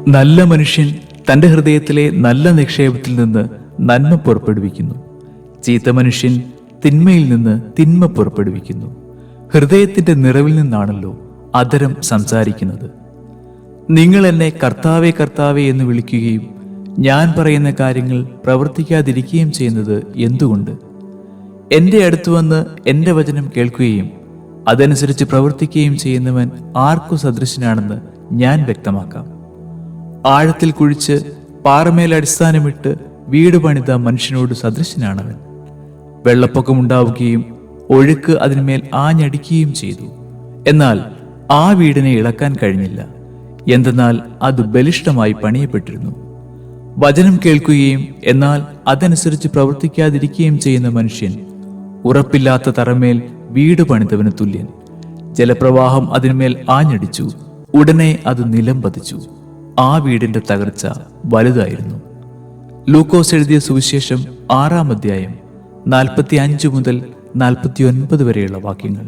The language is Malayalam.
നല്ല മനുഷ്യൻ തൻ്റെ ഹൃദയത്തിലെ നല്ല നിക്ഷേപത്തിൽ നിന്ന് നന്മ പുറപ്പെടുവിക്കുന്നു. ചീത്ത മനുഷ്യൻ തിന്മയിൽ നിന്ന് തിന്മ പുറപ്പെടുവിക്കുന്നു. ഹൃദയത്തിന്റെ നിറവിൽ നിന്നാണല്ലോ അധരം സംസാരിക്കുന്നത്. നിങ്ങൾ എന്നെ കർത്താവേ കർത്താവേ എന്ന് വിളിക്കുകയും ഞാൻ പറയുന്ന കാര്യങ്ങൾ പ്രവർത്തിക്കാതിരിക്കുകയും ചെയ്യുന്നത് എന്തുകൊണ്ട്? എൻ്റെ അടുത്ത് വന്ന് എൻ്റെ വചനം കേൾക്കുകയും അതനുസരിച്ച് പ്രവർത്തിക്കുകയും ചെയ്യുന്നവൻ ആർക്കു സദൃശനാണെന്ന് ഞാൻ വ്യക്തമാക്കാം. ആഴത്തിൽ കുഴിച്ച് പാറമേൽ അടിസ്ഥാനമിട്ട് വീട് പണിത മനുഷ്യനോട് സദൃശനാണവൻ. വെള്ളപ്പൊക്കമുണ്ടാവുകയും ഒഴുക്ക് അതിന്മേൽ ആഞ്ഞടിക്കുകയും ചെയ്തു. എന്നാൽ ആ വീടിനെ ഇളക്കാൻ കഴിഞ്ഞില്ല. എന്തെന്നാൽ അത് ബലിഷ്ഠമായി പണിയപ്പെട്ടിരുന്നു. വചനം കേൾക്കുകയും എന്നാൽ അതനുസരിച്ച് പ്രവർത്തിക്കാതിരിക്കുകയും ചെയ്യുന്ന മനുഷ്യൻ ഉറപ്പില്ലാത്ത തറമേൽ വീട് പണിതവന് തുല്യൻ. ജലപ്രവാഹം അതിന്മേൽ ആഞ്ഞടിച്ചു, ഉടനെ അത് നിലം പതിച്ചു. ആ വീടിന്റെ തകർച്ച വലുതായിരുന്നു. ലൂക്കോസ് എഴുതിയ സുവിശേഷം 6-ാം അധ്യായം 45 മുതൽ 49 വരെയുള്ള വാക്യങ്ങൾ.